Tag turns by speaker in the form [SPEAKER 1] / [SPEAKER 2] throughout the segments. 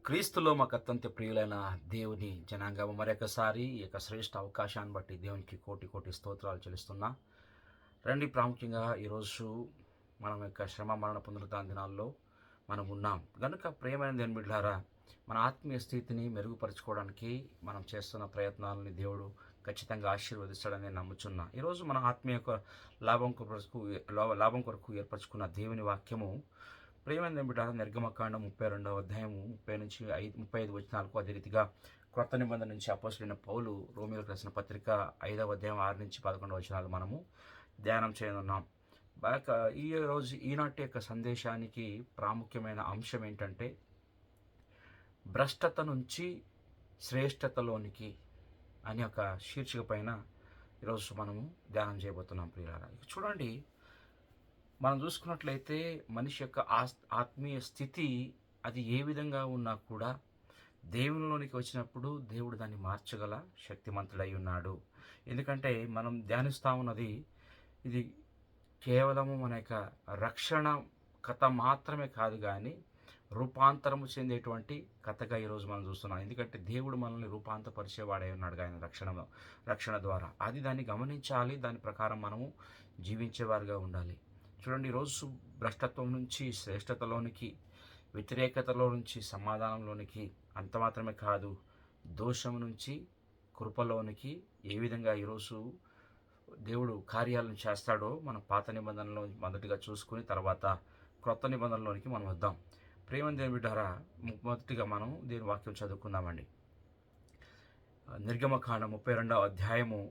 [SPEAKER 1] క్రీస్తులో మాకు అత్యంత ప్రియులైన దేవుని జనాంగం మరొకసారి ఈ యొక్క శ్రేష్ఠ అవకాశాన్ని బట్టి దేవునికి కోటి కోటి స్తోత్రాలు చెల్లిస్తున్నా. రండి, ప్రాముఖ్యంగా ఈరోజు మనం యొక్క శ్రమ మరణ పునరుత్థాన దినాల్లో మనం ఉన్నాం గనుక ప్రియమైన దేవుని బిడ్డలారా, మన ఆత్మీయ స్థితిని మెరుగుపరచుకోవడానికి మనం చేస్తున్న ప్రయత్నాలని దేవుడు ఖచ్చితంగా ఆశీర్వదిస్తాడని నేను నమ్ముచున్నా. ఈరోజు మన ఆత్మీయ యొక్క లాభం కొరకు ఏర్పరచుకున్న దేవుని వాక్యము ప్రియమైన బిడ్డ నిర్గమకాండం 32వ అధ్యాయము 35 వచనాలకు, అదే రీతిగా క్రొత్త నిబంధన నుంచి అపోస్తలుడైన పౌలు రోమీయులకు రాసిన పత్రిక 5వ అధ్యాయం 6 నుంచి 11 వచనాలు మనము ధ్యానం చేయనున్నాం. ఈనాటి యొక్క సందేశానికి ప్రాముఖ్యమైన అంశం ఏంటంటే భ్రష్టత నుంచి శ్రేష్టతలోనికి అనే ఒక శీర్షిక పైన ఈరోజు మనము ధ్యానం చేయబోతున్నాం. ప్రియులారా, చూడండి, మనం చూసుకున్నట్లయితే మనిషి యొక్క ఆత్మీయ స్థితి అది ఏ విధంగా ఉన్నా కూడా దేవునిలోనికి వచ్చినప్పుడు దేవుడు దాన్ని మార్చగల శక్తిమంతుడై ఉన్నాడు. ఎందుకంటే మనం ధ్యానిస్తూ ఉన్నది ఇది కేవలము మన యొక్క రక్షణ కథ మాత్రమే కాదు, కానీ రూపాంతరము చెందేటువంటి కథగా ఈరోజు మనం చూస్తున్నాం. ఎందుకంటే దేవుడు మనల్ని రూపాంతరపరిచేవాడై ఉన్నాడు ఆయన రక్షణ ద్వారా. అది దాన్ని గమనించాలి, దాని ప్రకారం మనము జీవించేవారుగా ఉండాలి. చూడండి, ఈరోజు భ్రష్టత్వం నుంచి శ్రేష్టతలోనికి, వ్యతిరేకతలో నుంచి సమాధానంలోనికి, అంత మాత్రమే కాదు దోషం నుంచి కృపలోనికి ఏ విధంగా ఈరోజు దేవుడు కార్యాలను చేస్తాడో మనం పాత నిబంధనలో మొదటిగా చూసుకుని తర్వాత క్రొత్త నిబంధనలోనికి మనం వద్దాం. ప్రేమ దేవుని బిడ్డారా, మొదటిగా మనం దీని వాక్యం చదువుకుందామండి. నిర్గమకాండం 32వ అధ్యాయము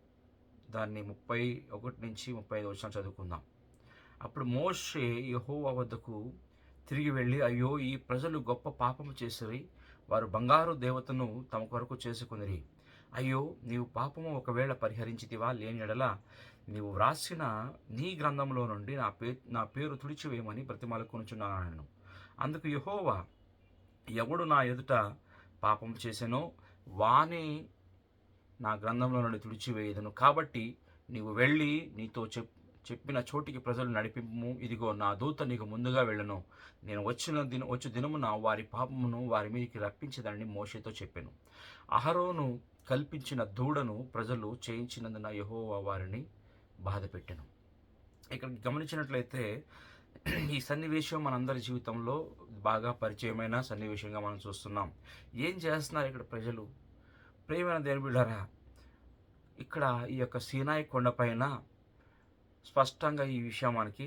[SPEAKER 1] దాన్ని 31 నుంచి 35 వచనాలు చదువుకుందాం. అప్పుడు మోషే యెహోవా వద్దకు తిరిగి వెళ్ళి, అయ్యో, ఈ ప్రజలు గొప్ప పాపము చేసిరి, వారు బంగారు దేవతను తమ కొరకు చేసుకునిరి. అయ్యో, నీవు పాపము ఒకవేళ పరిహరించితివా, లేని ఎడల నీవు వ్రాసిన నీ గ్రంథంలో నుండి నా పేరు తుడిచివేయమని బ్రతిమాలుకొనుచున్నాను. అందుకు యెహోవా, ఎవడు నా ఎదుట పాపం చేసెనో వాని నా గ్రంథంలో నుండి తుడిచివేయదును. కాబట్టి నీవు వెళ్ళి నీతో చెప్పిన చోటికి ప్రజలు నడిపింపు. ఇదిగో, నా దూత నీకు ముందుగా వెళ్ళను. నేను వచ్చు దినమున వారి పాపమును వారి మీదకి రప్పించదని మోషేతో చెప్పాను. అహరోను కల్పించిన దూడను ప్రజలు చేయించినందున యెహోవా వారిని బాధపెట్టెను. ఇక్కడ గమనించినట్లయితే ఈ సన్నివేశం మనందరి జీవితంలో బాగా పరిచయమైన సన్నివేశంగా మనం చూస్తున్నాం. ఏం చేస్తున్నారు ఇక్కడ ప్రజలు? ప్రియమైన దేవుని బిడ్డలారా, ఇక్కడ ఈ యొక్క సీనాయి కొండపైన స్పష్టంగా ఈ విషయం మనకి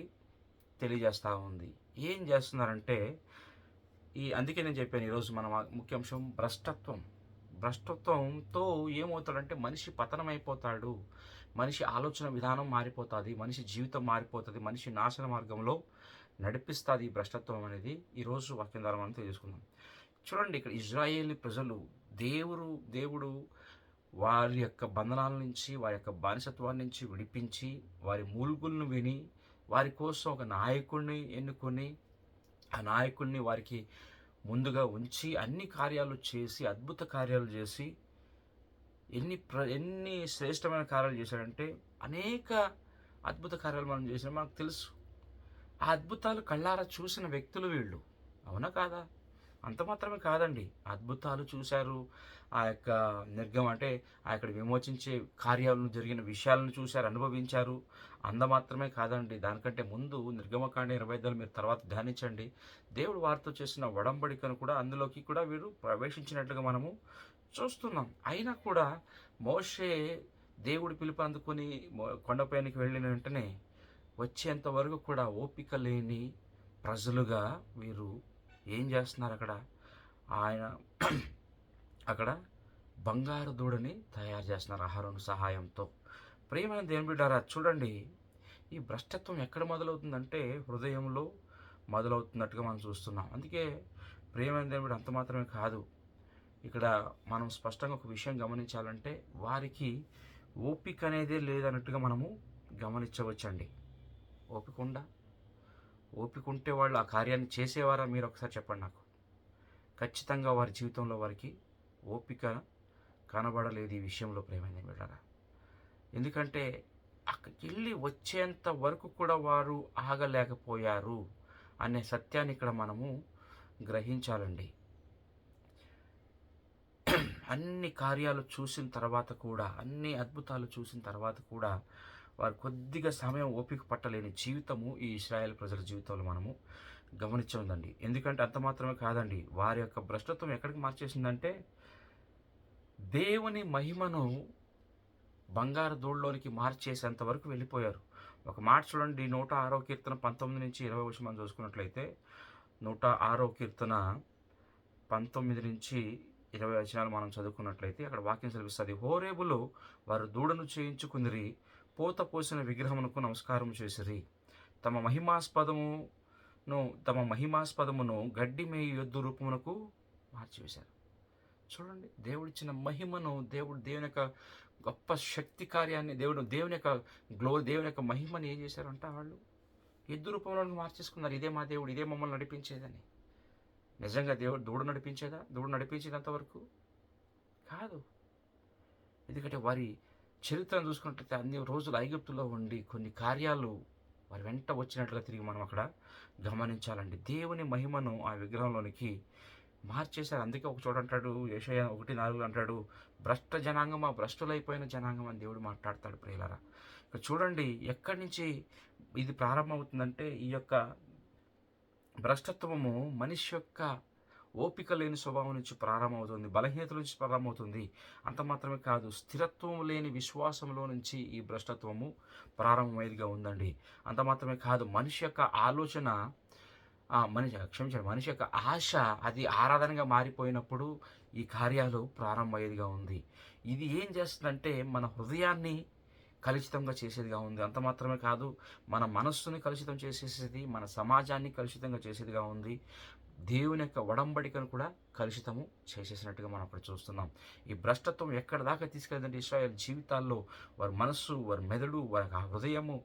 [SPEAKER 1] తెలియజేస్తూ ఉంది. ఏం చేస్తున్నారంటే అందుకే నేను చెప్పాను ఈరోజు మన ముఖ్యాంశం భ్రష్టత్వంతో ఏమవుతాడంటే మనిషి పతనమైపోతాడు, మనిషి ఆలోచన విధానం మారిపోతుంది, మనిషి జీవితం మారిపోతుంది, మనిషి నాశన మార్గంలో నడిపిస్తుంది ఈ భ్రష్టత్వం అనేది. ఈరోజు వాక్యం ద్వారా మనం తెలుసుకుందాం. చూడండి, ఇక్కడ ఇజ్రాయేలీ ప్రజలు దేవుడు వారి యొక్క బంధనాల నుంచి, వారి యొక్క బానిసత్వాన్ని నుంచి విడిపించి, వారి మూల్గులను విని, వారి కోసం ఒక నాయకుడిని ఎన్నుకొని, ఆ నాయకుడిని వారికి ముందుగా ఉంచి అన్ని కార్యాలు చేసి, అద్భుత కార్యాలు చేసి, ఎన్ని శ్రేష్టమైన కార్యాలు చేశాడంటే అనేక అద్భుత కార్యాలు మనం చేసిన మనకు తెలుసు. ఆ అద్భుతాలు కళ్ళారా చూసిన వ్యక్తులు వీళ్ళు, అవునా కాదా? అంత మాత్రమే కాదండి, అద్భుతాలు చూశారు, ఆ యొక్క అంటే అక్కడ విమోచించే కార్యాలను జరిగిన విషయాలను చూశారు, అనుభవించారు. అంత మాత్రమే కాదండి, దానికంటే ముందు నిర్గమకాండ 25 మీరు తర్వాత ధ్యానించండి. దేవుడు వారితో చేసిన ఒడంబడికను కూడా అందులోకి కూడా వీరు ప్రవేశించినట్లుగా మనము చూస్తున్నాం. అయినా కూడా మోషే దేవుడి పిలుపు అందుకొని కొండపైనకి వెళ్ళిన వెంటనే వచ్చేంత వరకు కూడా ఓపిక లేని ప్రజలుగా వీరు ఏం చేస్తున్నారు? అక్కడ బంగారు దూడని తయారు చేస్తున్నారు అహరోను సహాయంతో. ప్రియమైన దేవుని బిడ్డారా, చూడండి, ఈ భ్రష్టత్వం ఎక్కడ మొదలవుతుందంటే హృదయంలో మొదలవుతున్నట్టుగా మనం చూస్తున్నాం. అందుకే ప్రియమైన దేవుని బిడ్డ, అంత మాత్రమే కాదు, ఇక్కడ మనం స్పష్టంగా ఒక విషయం గమనించాలంటే వారికి ఓపిక అనేదే లేదన్నట్టుగా మనము గమనించవచ్చండి. ఓపిక ఉంటే వాళ్ళు ఆ కార్యాన్ని చేసేవారా? మీరు ఒకసారి చెప్పండి నాకు. ఖచ్చితంగా వారి జీవితంలో వారికి ఓపిక కనబడలేదు ఈ విషయంలో, ప్రేమైన బిడ్డలారా. ఎందుకంటే అక్కడికి వెళ్ళి వచ్చేంత వరకు కూడా వారు ఆగలేకపోయారు అనే సత్యాన్ని ఇక్కడ మనము గ్రహించాలండి. అన్ని కార్యాలు చూసిన తర్వాత కూడా, అన్ని అద్భుతాలు చూసిన తర్వాత కూడా వారు కొద్దిగా సమయం ఓపిక పట్టలేని జీవితము ఈ ఇశ్రాయేల్ ప్రజల జీవితంలో మనము గమనించండి. ఎందుకంటే అంత మాత్రమే కాదండి, వారి యొక్క భ్రష్టత్వం ఎక్కడికి మార్చేసిందంటే దేవుని మహిమను బంగారు దూడలోనికి మార్చేసేంత వరకు వెళ్ళిపోయారు. ఒక మాట చూడండి, 106వ కీర్తన 19-20 వచనం మనం చూసుకున్నట్లయితే, 106వ కీర్తన 19-20 వచనాలు మనం చదువుకున్నట్లయితే అక్కడ వాక్యం సెలవిస్తుంది. హోరేబులో వారు దూడను చేయించుకుందిరి, పోత పోసిన విగ్రహమునకు నమస్కారం చేసిరి, తమ మహిమాస్పదమును గడ్డి మేయి యొద్దు రూపమునకు మార్చివేశారు. చూడండి, దేవుడిచ్చిన మహిమను, దేవుని యొక్క గొప్ప శక్తి కార్యాన్ని, దేవుని యొక్క మహిమని ఏం చేశారంట, వాళ్ళు ఎద్దు రూపంలో మార్చేసుకున్నారు. ఇదే మా దేవుడు, ఇదే మమ్మల్ని నడిపించేదని. నిజంగా దేవుడు దూడు నడిపించేదా? దూడు నడిపించేదంతవరకు కాదు. ఎందుకంటే వారి చరిత్రను చూసుకున్నట్లయితే అన్ని రోజులు ఐగుప్తులో ఉండి కొన్ని కార్యాలు వారి వెంట వచ్చినట్లుగా తిరిగి మనం అక్కడ గమనించాలండి. దేవుని మహిమను ఆ విగ్రహంలోనికి మార్చేశారు. అందుకే ఒక చోట అంటాడు, యెషయా 1:4 అంటాడు, భ్రష్ట జనాంగమా, భ్రష్టులైపోయిన జనాంగం అని దేవుడు మాట్లాడతాడు. ప్రియులారా, ఇక్కడ చూడండి ఎక్కడి నుంచి ఇది ప్రారంభమవుతుందంటే, ఈ యొక్క భ్రష్టత్వము మనిషి యొక్క ఓపిక లేని స్వభావం నుంచి ప్రారంభమవుతుంది, బలహీనత నుంచి ప్రారంభమవుతుంది. అంత మాత్రమే కాదు, స్థిరత్వం లేని విశ్వాసంలో నుంచి ఈ భ్రష్టత్వము ప్రారంభమైనదిగా ఉందండి. అంత మాత్రమే కాదు, మనిషి యొక్క ఆలోచన, మనిషి యొక్క ఆశ అది ఆరాధనగా మారిపోయినప్పుడు ఈ కార్యాలు ప్రారంభమయ్యేదిగా ఉంది. ఇది ఏం చేస్తుందంటే మన హృదయాన్ని కలుషితంగా చేసేదిగా ఉంది. అంత మాత్రమే కాదు, మన మనస్సుని కలుషితం చేసేసేది, మన సమాజాన్ని కలుషితంగా చేసేదిగా ఉంది. దేవుని యొక్క ఒడంబడికను కూడా కలుషితము చేసేసినట్టుగా మనం అక్కడ చూస్తున్నాం. ఈ భ్రష్టత్వం ఎక్కడ దాకా తీసుకెళ్ళదంటే ఇశ్రాయేల్ జీవితాల్లో వారి మనస్సు, వారి మెదడు, వారి హృదయము,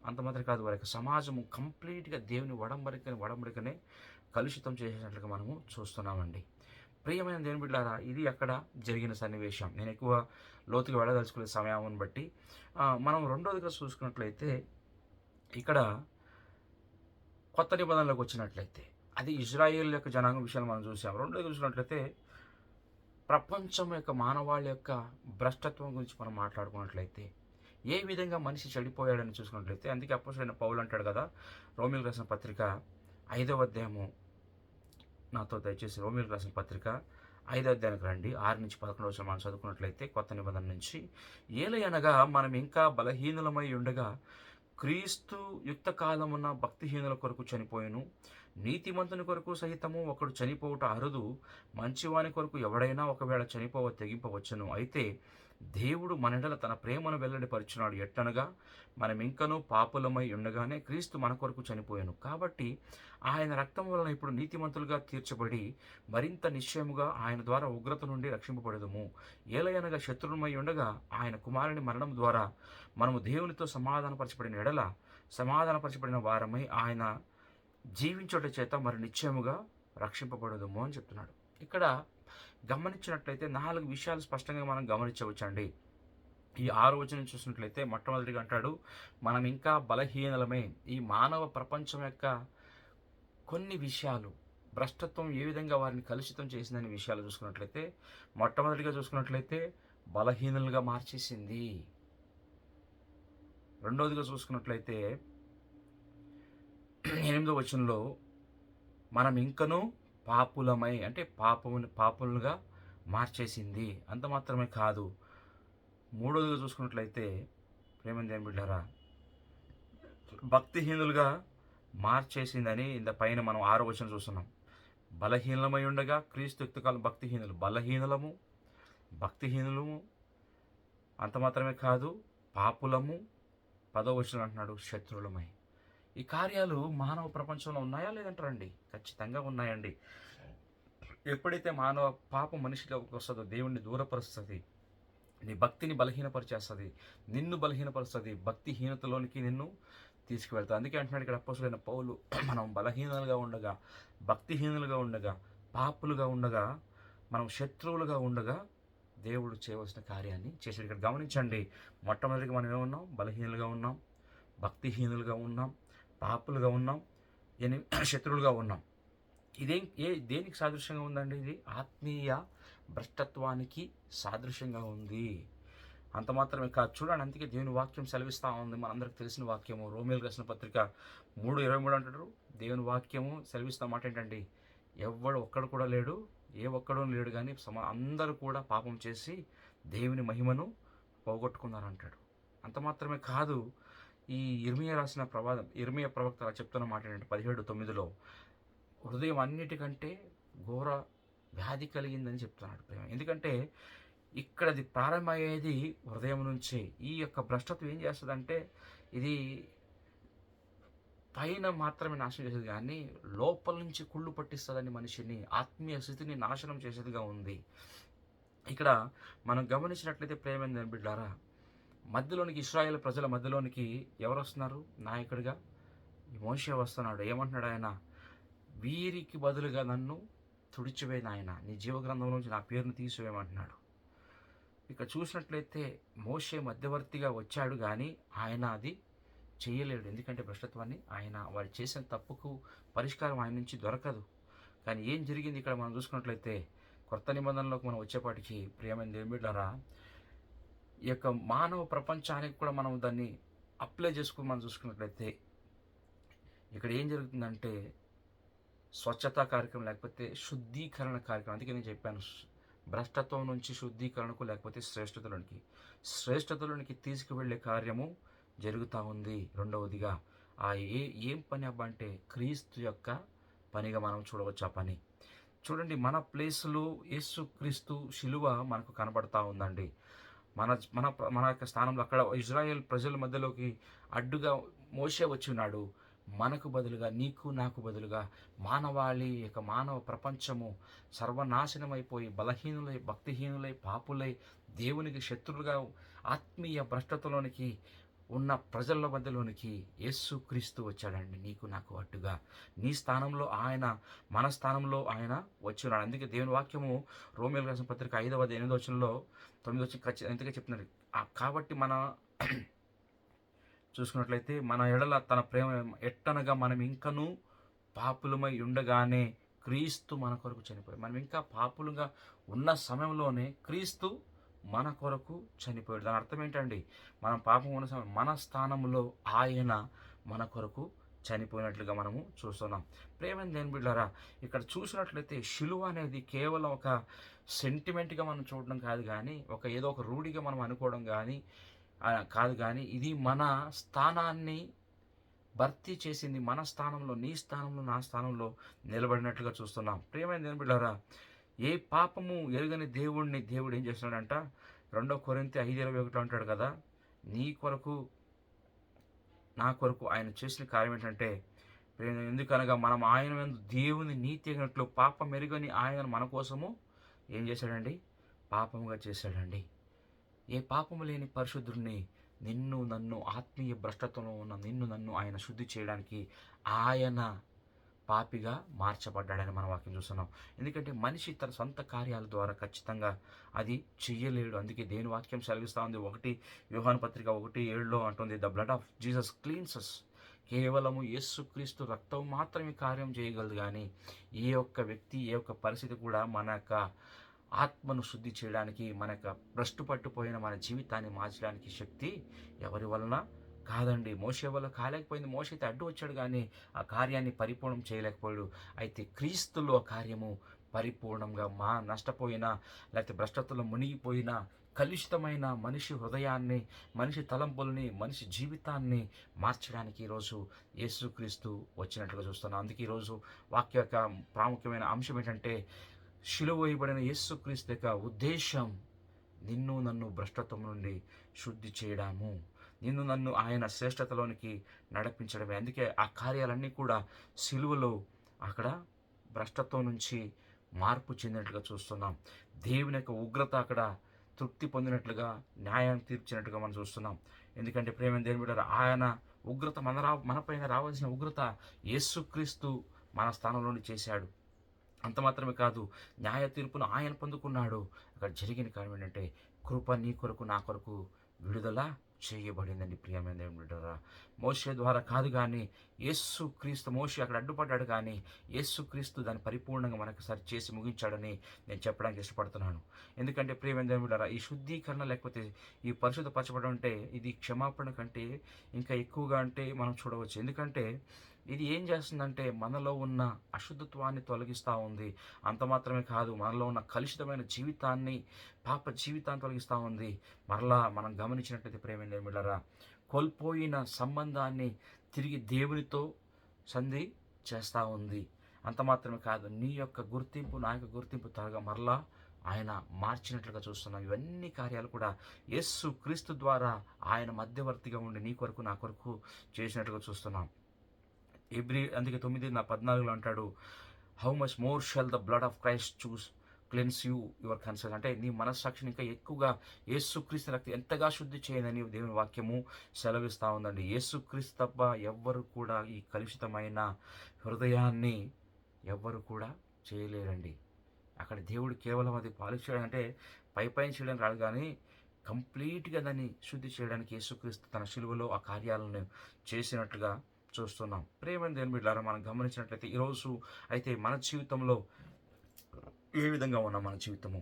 [SPEAKER 1] అంత మాత్రం కాదు, వారి యొక్క సమాజము కంప్లీట్గా దేవుని ఒడంబడికనే కలుషితం చేసేసినట్లుగా మనము చూస్తున్నామండి. ప్రియమైన దేవుని బిడ్డలారా, ఇది అక్కడ జరిగిన సన్నివేశం. నేను ఎక్కువ లోతుగా వెళ్ళదలుచుకునే సమయాన్ని బట్టి మనం రెండోదిగా చూసుకున్నట్లయితే, ఇక్కడ కొత్త నిబంధనలోకి వచ్చినట్లయితే అది ఇజ్రాయేల్ యొక్క జనాంగం విషయాలు మనం చూసాం. రెండోది చూసినట్లయితే ప్రపంచం యొక్క మానవాళి యొక్క భ్రష్టత్వం గురించి మనం మాట్లాడుకున్నట్లయితే ఏ విధంగా మనిషి చెడిపోయాడని చూసుకున్నట్లయితే, అందుకే అపోస్తలుడైన పౌలు అంటాడు కదా, రోమీయులకు రాసిన పత్రిక 5వ అధ్యాయము, నాతో దయచేసి రోమీయులకు రాసిన పత్రిక 5వ అధ్యాయానికి రండి, 6-11 మనం చదువుకున్నట్లయితే కొత్త నిబంధన నుంచి, ఏలయనగా మనం ఇంకా బలహీనులమై ఉండగా క్రీస్తు యుక్త కాలమున భక్తిహీనుల కొరకు చనిపోయెను, నీతిమంతుని కొరకు సహితము ఒకడు చనిపోవుట అరుదు, మంచివాని కొరకు ఎవడైనా ఒకవేళ చనిపోవ తెగింపవచ్చును. అయితే దేవుడు మనెడల తన ప్రేమను వెల్లడిపరుచున్నాడు. ఎట్లనగా మనం ఇంకనూ పాపులమై ఉండగానే క్రీస్తు మన కొరకు చనిపోయాను. కాబట్టి ఆయన రక్తం వలన ఇప్పుడు నీతిమంతులుగా తీర్చబడి మరింత నిశ్చయముగా ఆయన ద్వారా ఉగ్రత నుండి రక్షింపబడదుము. ఏలయనగా శత్రువులమై ఉండగా ఆయన కుమారుని మరణం ద్వారా మనము దేవునితో సమాధానపరచబడిన వారమై ఆయన జీవించుట చేత మరి నిశ్చయముగా రక్షింపబడదుము అని చెప్తున్నాడు. ఇక్కడ గమనించినట్లయితే 4 విషయాలు స్పష్టంగా మనం గమనించవచ్చండి. ఈ 6వ వచనం చూసినట్లయితే మొట్టమొదటిగా అంటాడు, మనం ఇంకా బలహీనలమే. ఈ మానవ ప్రపంచం యొక్క కొన్ని విషయాలు, భ్రష్టత్వం ఏ విధంగా వారిని కలుషితం చేసిందనే విషయాలు చూసుకున్నట్లయితే, మొట్టమొదటిగా చూసుకున్నట్లయితే బలహీనులుగా మార్చేసింది. రెండవదిగా చూసుకున్నట్లయితే 8వ వచనంలో మనం ఇంకనూ పాపులమై, అంటే పాపులుగా మార్చేసింది. అంత మాత్రమే కాదు, మూడవదిగా చూసుకున్నట్లయితే ప్రేమ దేవుని బిడ్డలారా, భక్తిహీనులుగా మార్చేసిందని ఇంత పైన మనం 6వ వచనం చూస్తున్నాం. బలహీనమై ఉండగా క్రీస్తు యుక్తకాలం భక్తిహీనులము, అంత మాత్రమే కాదు పాపులము, 10వ వచనం అంటున్నాడు శత్రువులమై. ఈ కార్యాలు మానవ ప్రపంచంలో ఉన్నాయా లేదంటారండి? ఖచ్చితంగా ఉన్నాయండి. ఎప్పుడైతే మానవ పాపం మనిషిలోకి వస్తుందో దేవుణ్ణి దూరపరుస్తుంది, నీ భక్తిని బలహీనపరిచేస్తుంది, నిన్ను బలహీనపరుస్తుంది, భక్తిహీనతలోనికి నిన్ను తీసుకువెళ్తుంది. అందుకే అంటున్నాడు ఇక్కడ అపోస్తలుడైన పౌలు, మనం బలహీనులుగా ఉండగా, భక్తిహీనులుగా ఉండగా, పాపులుగా ఉండగా, మనం శత్రువులుగా ఉండగా దేవుడు చేయవలసిన కార్యాన్ని చేశాడు. ఇక్కడ గమనించండి, మొట్టమొదటిగా మనం ఏమున్నాం? బలహీనులుగా ఉన్నాం, భక్తిహీనులుగా ఉన్నాం, పాపులుగా ఉన్నాం, శత్రువులుగా ఉన్నాం. దేనికి సాదృశ్యంగా ఉందండి ఇది? ఆత్మీయ భ్రష్టత్వానికి సాదృశ్యంగా ఉంది. అంత మాత్రమే కాదు, చూడండి, అందుకే దేవుని వాక్యం సెలవిస్తూ ఉంది. మనందరికి తెలిసిన వాక్యము రోమీయులకు రాసిన పత్రిక 3:23 అంటాడు. దేవుని వాక్యము సెలవిస్తున్న మాట ఏంటండి? ఒక్కడు కూడా లేడు, ఏ ఒక్కడూ లేడు, కానీ అందరూ కూడా పాపం చేసి దేవుని మహిమను పోగొట్టుకున్నారంటాడు. అంత మాత్రమే కాదు, ఈ ఇర్మియా ప్రవక్త చెప్తున్న మాట ఏంటంటే 17:9లో హృదయం అన్నిటికంటే ఘోర వ్యాధి కలిగిందని చెప్తున్నాడు ప్రేమ. ఎందుకంటే ఇక్కడ అది ప్రారంభమయ్యేది హృదయం నుంచే. ఈ యొక్క భ్రష్టత్వం ఏం చేస్తుందంటే, ఇది పైన మాత్రమే నాశనం చేసేది, కానీ లోపల నుంచి కుళ్ళు పట్టిస్తుందని మనిషిని, ఆత్మీయ స్థితిని నాశనం చేసేదిగా ఉంది. ఇక్కడ మనం గమనించినట్లయితే ప్రేమ బిడ్డారా, మధ్యలోనికి ఇశ్రాయేల్ ప్రజల మధ్యలోనికి ఎవరు వస్తున్నారు నాయకుడిగా? మోషే వస్తున్నాడు. ఏమంటున్నాడు ఆయన? వీరికి బదులుగా నన్ను తుడిచివేయి నాయన, నీ జీవగ్రంథం నుంచి నా పేరును తీసివేయమంటున్నాడు. ఇక్కడ చూసినట్లయితే మోషే మధ్యవర్తిగా వచ్చాడు, కానీ ఆయన అది చేయలేడు. ఎందుకంటే భ్రష్టత్వాన్ని వారు చేసిన తప్పుకు పరిష్కారం ఆయన నుంచి దొరకదు. కానీ ఏం జరిగింది ఇక్కడ మనం చూసుకున్నట్లయితే, కొత్త నిబంధనలోకి మనం వచ్చేపాటికి ప్రియమైన దేవుని బిడ్డలారా, ఈ యొక్క మానవ ప్రపంచానికి కూడా మనం దాన్ని అప్లై చేసుకుని మనం చూసుకున్నట్లయితే, ఇక్కడ ఏం జరుగుతుందంటే స్వచ్ఛతా కార్యక్రమం, లేకపోతే శుద్ధీకరణ కార్యక్రమం. అందుకే నేను చెప్పాను, భ్రష్టత్వం నుంచి శుద్ధీకరణకు, లేకపోతే శ్రేష్టతలోనికి తీసుకువెళ్ళే కార్యము జరుగుతూ ఉంది. రెండవదిగా ఏం పని అబ్బా అంటే క్రీస్తు యొక్క పనిగా మనం చూడవచ్చు. ఆ పని చూడండి, మన ప్లేస్లో యేసుక్రీస్తు శిలువ మనకు కనబడతా ఉందండి. మన మన మన యొక్క స్థానంలో అక్కడ ఇజ్రాయేల్ ప్రజల మధ్యలోకి అడ్డుగా మోషే వచ్చి ఉన్నాడు. మనకు బదులుగా, నీకు నాకు బదులుగా మానవ ప్రపంచము సర్వనాశనమైపోయి బలహీనులై, భక్తిహీనులై, పాపులై, దేవునికి శత్రులుగా ఆత్మీయ భ్రష్టతలోనికి ఉన్న ప్రజల మధ్యలోనికి యేసుక్రీస్తు వచ్చాడండి. నీకు నాకు అడ్డుగా నీ స్థానంలో ఆయన, మన స్థానంలో ఆయన వచ్చి ఉన్నాడు. అందుకే దేవుని వాక్యము రోమీయులకు రాసిన పత్రిక 5:8 9 ఎంతగా చెప్తున్నారు. కాబట్టి మన చూసుకున్నట్లయితే, మన ఎడల తన ప్రేమ ఎట్టనగా మనం ఇంకనూ పాపులమై ఉండగానే క్రీస్తు మన కొరకు చనిపోయాడు. మనం ఇంకా పాపులుగా ఉన్న సమయంలోనే క్రీస్తు మన కొరకు చనిపోయాడు. దాని అర్థం ఏంటండి? మనం పాపం ఉన్న సమయం, మన స్థానంలో ఆయన మన కొరకు చనిపోయినట్లుగా మనము చూస్తున్నాం. ప్రేమని దేని బిడ్డారా, ఇక్కడ చూసినట్లయితే శిలువ అనేది కేవలం ఒక సెంటిమెంట్గా మనం చూడడం కాదు, కానీ ఏదో ఒక రూఢిగా మనం అనుకోవడం కాదు, కానీ ఇది మన స్థానాన్ని భర్తీ చేసింది. మన స్థానంలో, నీ స్థానంలో, నా స్థానంలో నిలబడినట్లుగా చూస్తున్నాం. ప్రియమైన దేవుని బిడ్డలారా, ఏ పాపము ఎరుగని దేవుడు ఏం చేస్తున్నాడంట? 2 కొరింథీ 5:21 అంటాడు కదా, నీ కొరకు నా కొరకు ఆయన చేసిన కార్యం ఏంటంటే, ఎందుకనగా మనం ఆయన దేవుని నీతి అయినట్లు పాపం ఎరుగని ఆయన మన కోసము ఏం చేశాడండి? పాపముగా చేశాడండి. ఏ పాపము లేని పరిశుద్ధుడిని, నన్ను ఆత్మీయ భ్రష్టత్వంలో ఉన్న నన్ను ఆయన శుద్ధి చేయడానికి ఆయన పాపిగా మార్చబడ్డాడని మన వాక్యం చూస్తున్నాం. ఎందుకంటే మనిషి తన సొంత కార్యాల ద్వారా ఖచ్చితంగా అది చెయ్యలేడు. అందుకే దేవుని వాక్యం సెలవిస్తూ ఉంది. 1 యోహాను పత్రిక 1:7 అంటుంది, ద బ్లడ్ ఆఫ్ జీసస్ క్లీన్సస్. కేవలము యేసుక్రీస్తు రక్తం మాత్రమే కార్యం చేయగలదు, కానీ ఏ ఒక్క వ్యక్తి, ఏ ఒక్క పరిస్థితి కూడా మన యొక్క ఆత్మను శుద్ధి చేయడానికి, మన యొక్క భ్రష్టు పట్టుపోయిన మన జీవితాన్ని మార్చడానికి శక్తి ఎవరి వలన కాదండి. మోషే వల్ల కాలేకపోయింది. మోషే అయితే అడ్డు వచ్చాడు, కానీ ఆ కార్యాన్ని పరిపూర్ణం చేయలేకపోయాడు. అయితే క్రీస్తులో ఆ కార్యము పరిపూర్ణంగా నష్టపోయిన, లేకపోతే భ్రష్టతలో మునిగిపోయిన, కలుషితమైన మనిషి హృదయాన్ని, మనిషి తలంపుల్ని, మనిషి జీవితాన్ని మార్చడానికి ఈరోజు యేసుక్రీస్తు వచ్చినట్లుగా చూస్తున్నాం. అందుకే ఈరోజు వాక్య యొక్క ప్రాముఖ్యమైన అంశం ఏంటంటే, శిలువ వేయబడిన యేసుక్రీస్తు యొక్క ఉద్దేశం నన్ను భ్రష్టత్వం నుండి శుద్ధి చేయడము, నన్ను ఆయన శ్రేష్టతలోనికి నడిపించడమే. అందుకే ఆ కార్యాలన్నీ కూడా శిలువలో అక్కడ భ్రష్టత్వం నుంచి మార్పు చెందినట్లుగా చూస్తున్నాం. దేవుని యొక్క ఉగ్రత అక్కడ తృప్తి పొందినట్లుగా, న్యాయం తీర్చినట్టుగా మనం చూస్తున్నాం. ఎందుకంటే ప్రేమ దేవుని బిడ్డలారా, ఆయన ఉగ్రత మనపైన రావాల్సిన ఉగ్రత యేసుక్రీస్తు మన స్థానంలోనే చేశాడు. అంత మాత్రమే కాదు, న్యాయ తీర్పును ఆయన పొందుకున్నాడు. అక్కడ జరిగిన కారణం ఏంటంటే, కృప నీ కొరకు, నా కొరకు విడుదల చేయబడిందండి. ప్రియమైన దేవుని బిడ్డలారా, మోషే ద్వారా కాదు కానీ యేసుక్రీస్తు, మోషే అక్కడ అడ్డుపడ్డాడు కానీ యేసుక్రీస్తు దాన్ని పరిపూర్ణంగా మనకు సరి చేసి ముగించాడని నేను చెప్పడానికి ఇష్టపడుతున్నాను. ఎందుకంటే ప్రియమైన దేవుని బిడ్డలారా, ఈ శుద్ధీకరణ లేకపోతే ఈ పరిశుద్ధపరచబడడం అంటే ఇది క్షమాపణ కంటే ఇంకా ఎక్కువగా అంటే మనం చూడవచ్చు. ఎందుకంటే ఇది ఏం చేస్తుందంటే మనలో ఉన్న అశుద్ధత్వాన్ని తొలగిస్తూ ఉంది. అంత మాత్రమే కాదు, మనలో ఉన్న కలుషితమైన జీవితాన్ని, పాప జీవితాన్ని తొలగిస్తూ ఉంది. మరలా మనం గమనించినట్లయితే ప్రేమైన దేవుని కోల్పోయిన సంబంధాన్ని తిరిగి దేవునితో సంధి చేస్తూ ఉంది. అంత మాత్రమే కాదు, నీ యొక్క గుర్తింపు, నా యొక్క గుర్తింపు త్వరగా మరలా ఆయన మార్చినట్లుగా చూస్తున్నాం. ఇవన్నీ కార్యాలు కూడా యేసు క్రీస్తు ద్వారా ఆయన మధ్యవర్తిగా ఉండి నీ కొరకు నా కొరకు చేసినట్లుగా చూస్తున్నాం. అందుకే 9:14 అంటాడు, how much more shell the blood of Christ choose cleanse you your concern. అంటే నీ మనస్సాక్షిని ఇంకా ఎక్కువగా యేసుక్రీస్తు రక్తం ఎంతగా శుద్ధి చేయదని దేవుని వాక్యము సెలవిస్తూ ఉందండి. యేసుక్రీస్తు తప్ప ఎవ్వరు కూడా ఈ కలుషితమైన హృదయాన్ని ఎవ్వరు కూడా చేయలేరండి. అక్కడ దేవుడు కేవలం అది పాలిష్ చేయడం అంటే పైపైన చేయడానికి రాదు కానీ కంప్లీట్గా దాన్ని శుద్ధి చేయడానికి యేసుక్రీస్తు తన శిలువలో ఆ కార్యాలను చేసినట్లుగా చూస్తున్నాం. ప్రేమైన దేవుని బిడ్డలారా, మనం గమనించినట్లయితే ఈరోజు అయితే మన జీవితంలో ఏ విధంగా ఉన్నాం మన జీవితము?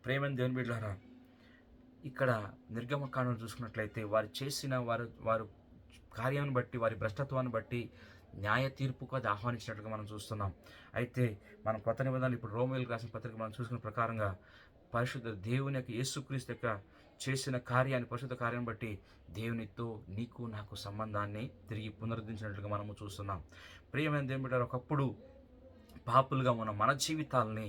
[SPEAKER 1] ప్రేమైన దేవుని బిడ్డలారా, ఇక్కడ నిర్గమకాండం చూసుకున్నట్లయితే వారు చేసిన వారు కార్యాన్ని బట్టి, వారి భ్రష్టత్వాన్ని బట్టి న్యాయ తీర్పుకు అది ఆహ్వానించినట్లుగా మనం చూస్తున్నాం. అయితే మనం కొత్త నిబంధనలు ఇప్పుడు రోమేయులకు రాసిన పత్రిక మనం చూసుకున్న ప్రకారంగా పరిశుద్ధ దేవుని యొక్క యేసుక్రీస్తు యొక్క చేసిన కార్యాన్ని, పరిశుద్ధ కార్యాన్ని బట్టి దేవునితో నీకు నాకు సంబంధాన్ని తిరిగి పునరుద్ధరించినట్లుగా మనము చూస్తున్నాం. ప్రియమైన దేవుని బిడ్డలారా, ఒకప్పుడు పాపులుగా ఉన్న మన జీవితాలని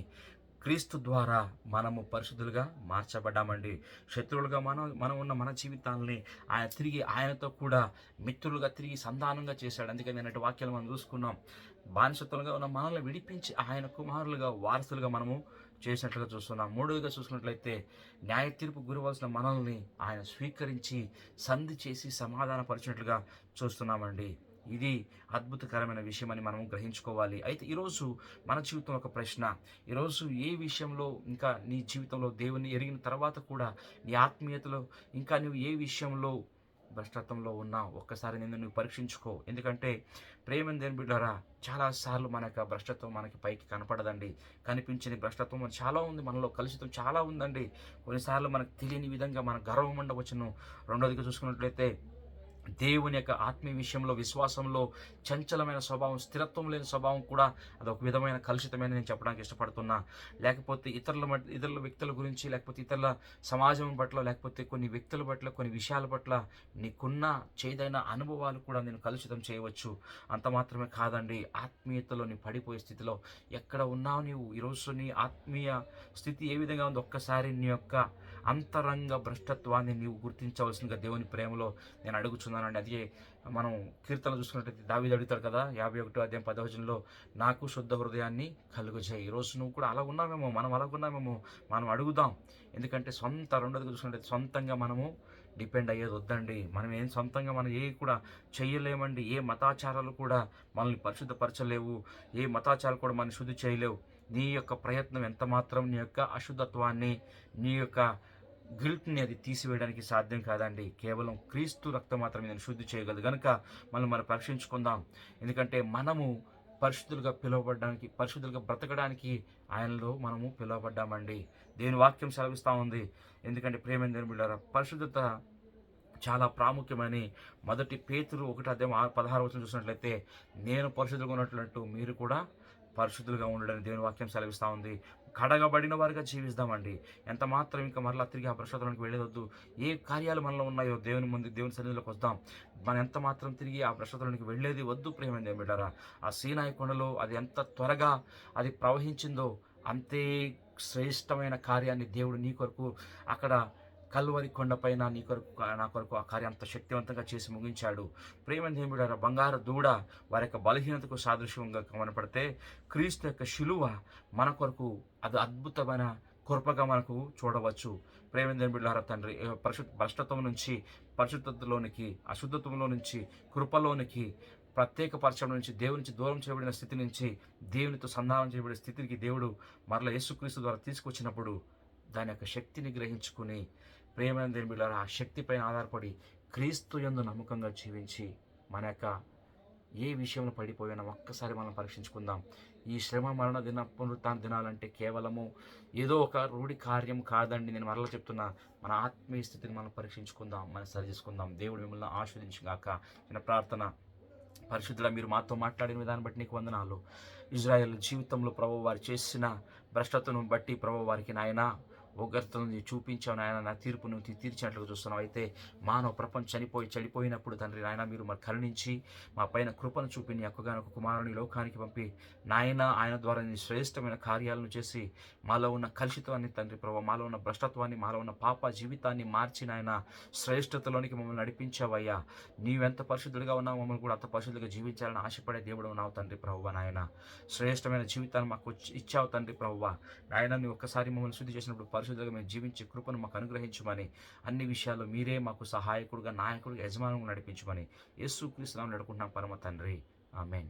[SPEAKER 1] క్రీస్తు ద్వారా మనము పరిశుద్ధులుగా మార్చబడ్డామండి. శత్రువులుగా మనం ఉన్న మన జీవితాలని ఆయన తిరిగి ఆయనతో కూడా మిత్రులుగా తిరిగి సంధానంగా చేశాడు. అందుకని నేనటి వాక్యాలు మనం చూసుకున్నాం. బానిసత్వంగా ఉన్న మనల్ని విడిపించి ఆయన కుమారులుగా, వారసులుగా మనము చేసినట్లుగా చూస్తున్నాం. మూడవదిగా చూసుకున్నట్లయితే న్యాయ తీర్పు గురవలసిన మనల్ని ఆయన స్వీకరించి సంధి చేసి సమాధానపరిచినట్లుగా చూస్తున్నామండి. ఇది అద్భుతకరమైన విషయం అని మనము గ్రహించుకోవాలి. అయితే ఈరోజు మన జీవితంలో ఒక ప్రశ్న, ఈరోజు ఏ విషయంలో ఇంకా నీ జీవితంలో దేవుని ఎరిగిన తర్వాత కూడా నీ ఆత్మీయతలో ఇంకా నువ్వు ఏ విషయంలో భ్రష్టత్వంలో ఉన్నా ఒక్కసారి నువ్వు పరీక్షించుకో. ఎందుకంటే ప్రేమ దేని బిడ్డారా, చాలాసార్లు మన యొక్క భ్రష్టత్వం మనకి పైకి కనపడదండి. కనిపించని భ్రష్టత్వం చాలా ఉంది, మనలో కలుషితం చాలా ఉందండి. కొన్నిసార్లు మనకు తెలియని విధంగా మన గర్వం ఉండవచ్చును. రెండోదిగా చూసుకున్నట్లయితే దేవుని యొక్క ఆత్మీయ విషయంలో, విశ్వాసంలో చంచలమైన స్వభావం, స్థిరత్వం లేని స్వభావం కూడా అదొక విధమైన కలుషితమైన నేను చెప్పడానికి ఇష్టపడుతున్నా. లేకపోతే ఇతరుల వ్యక్తుల గురించి, లేకపోతే ఇతరుల సమాజం పట్ల, లేకపోతే కొన్ని వ్యక్తుల పట్ల, కొన్ని విషయాల పట్ల నీకున్న చేదైన అనుభవాలు కూడా నేను కలుషితం చేయవచ్చు. అంత మాత్రమే కాదండి, ఆత్మీయతలో నీ పడిపోయే స్థితిలో ఎక్కడ ఉన్నావు నీవు? ఈరోజు నీ ఆత్మీయ స్థితి ఏ విధంగా ఉంది? ఒక్కసారి నీ యొక్క అంతరంగ భ్రష్టత్వాన్ని నీవు గుర్తించవలసిందిగా దేవుని ప్రేమలో నేను అడుగుచున్నానండి. అదే మనం కీర్తన చూసుకున్నట్లయితే దావీదు అడుగుతాడు కదా, 51:10 నాకు శుద్ధ హృదయాన్ని కలుగజేయి. ఈరోజు నువ్వు కూడా అలా ఉన్నామేమో, మనం అలాగున్నామేమో, మనం అడుగుదాం. ఎందుకంటే రెండోదిగా చూసుకున్నట్లయితే సొంతంగా మనము డిపెండ్ అయ్యేది వద్దండి. మనం సొంతంగా మనం కూడా చెయ్యలేమండి. ఏ మతాచారాలు కూడా మనల్ని పరిశుద్ధపరచలేవు. ఏ మతాచారాలు కూడా మనల్ని శుద్ధి చేయలేవు. నీ యొక్క ప్రయత్నం ఎంత మాత్రం నీ యొక్క అశుద్ధత్వాన్ని, నీ యొక్క గిల్ట్ని అది తీసివేయడానికి సాధ్యం కాదండి. కేవలం క్రీస్తు రక్తం మాత్రమే నేను శుద్ధి చేయగలదు. కనుక మనం పరీక్షించుకుందాం. ఎందుకంటే మనము పరిశుద్ధులుగా పిలువబడడానికి, పరిశుద్ధులుగా బ్రతకడానికి ఆయనలో మనము పిలువబడ్డామండి. దేవుని వాక్యం సెలవిస్తూ ఉంది. ఎందుకంటే ప్రేమైన దేవుని బిడ్డలారా, పరిశుద్ధత చాలా ప్రాముఖ్యమని 1 పేతురు 1:16 చూసినట్లయితే, నేను పరిశుద్ధులుగా ఉన్నట్లు మీరు కూడా పరిశుద్ధులుగా ఉండడానికి దేవుని వాక్యం సెలవిస్తూ ఉంది. కడగబడిన వారిగా జీవిస్తామండి. ఎంత మాత్రం ఇంకా మరలా తిరిగి ఆ భ్రష్టత్వానికి వెళ్ళేదొద్దు. ఏ కార్యాలు మనలో ఉన్నాయో దేవుని సన్నిధిలోకి వద్దాం. మనం ఎంత మాత్రం తిరిగి ఆ భ్రష్టత్వానికి వెళ్ళేది వద్దు. ప్రేమైన దేవుని బిడ్డలారా, ఆ సీనాయి కొండలో అది ఎంత త్వరగా అది ప్రవహించిందో అంతే శ్రేష్టమైన కార్యాన్ని దేవుడు నీ కొరకు అక్కడ కల్వరి కొండపైన నా కొరకు ఆ కార్యం అంత శక్తివంతంగా చేసి ముగించాడు. ప్రేమ దేవుడారా, బంగారు దూడ వారి యొక్క బలహీనతకు సాదృశ్యంగా కనపడితే క్రీస్తు యొక్క శిలువ మన కొరకు అది అద్భుతమైన కృపగా మనకు చూడవచ్చు. ప్రేమ దేవుడారా తండ్రి, భ్రష్టత్వం నుంచి పరిశుద్ధతలోనికి, అశుద్ధత్వంలో నుంచి కృపలోనికి, ప్రత్యేకపరచడం నుంచి, దేవుని నుంచి దూరం చేయబడిన స్థితి నుంచి దేవునితో సంధానం చేయబడిన స్థితికి దేవుడు మరలా యేసుక్రీస్తు ద్వారా తీసుకొచ్చినప్పుడు దాని యొక్క శక్తిని గ్రహించుకుని ప్రేమైన దేవుని బిడ్డలారా, ఆ శక్తిపైన ఆధారపడి క్రీస్తు యందు నమ్మకంగా జీవించి మన యొక్క ఏ విషయంలో పడిపోయినా ఒక్కసారి మనం పరీక్షించుకుందాం. ఈ శ్రమ మరణ పునరుత్థాన దినాలంటే కేవలము ఏదో ఒక రూఢి కార్యం కాదండి. నేను మరలా చెప్తున్నా, మన ఆత్మీయ స్థితిని మనం పరీక్షించుకుందాం, మనం సరిచేసుకుందాం. దేవుడు మిమ్మల్ని ఆశీర్వదించుగాక. చిన్న ప్రార్థన. పరిశుద్ధుడా, మీరు మాతో మాట్లాడిన విధానం బట్టి నీకు వందనాలు. ఇజ్రాయేల్ జీవితంలో ప్రభువు వారు చేసిన భ్రష్టతను బట్టి ప్రభువు వారికి నాయన ఉగ్రతను చూపించావు నాయన, నా తీర్పును తీర్చినట్లుగా చూస్తున్నావు. అయితే మానవ ప్రపంచం చెడిపోయినప్పుడు తండ్రి నాయన, మీరు మరి కరుణించి మా పైన కృపను చూపి నీ ఒక్కగానొక్క కుమారుని లోకానికి పంపి నాయన, ఆయన ద్వారా నీ శ్రేష్టమైన కార్యాలను చేసి మాలో ఉన్న కలుషితాన్ని తండ్రి ప్రభు, మాలో ఉన్న భ్రష్టత్వాన్ని, మాలో ఉన్న పాప జీవితాన్ని మార్చి నాయన శ్రేష్టతలోనికి మమ్మల్ని నడిపించావయ్యా. నీవెంత పరిశుద్ధుడిగా ఉన్నావు, మమ్మల్ని కూడా అంత పరిశుద్ధులుగా జీవించాలని ఆశపడే దేవుడు ఉన్నావు తండ్రి ప్రభువ. నాయన శ్రేష్టమైన జీవితాన్ని మాకు ఇచ్చావు తండ్రి ప్రభువ. నాయన, నీ ఒక్కసారి మమ్మల్ని శుద్ధి చేసినప్పుడు పరిశుద్ధంగా మేము జీవించే కృపను మాకు అనుగ్రహించమని, అన్ని విషయాల్లో మీరే మాకు సహాయకుడుగా, నాయకుడిగా, యజమానుగా నడిపించమని యేసుక్రీస్తు నామములో నడుకుంటున్నాం పరమ తండ్రి. ఆమేన్.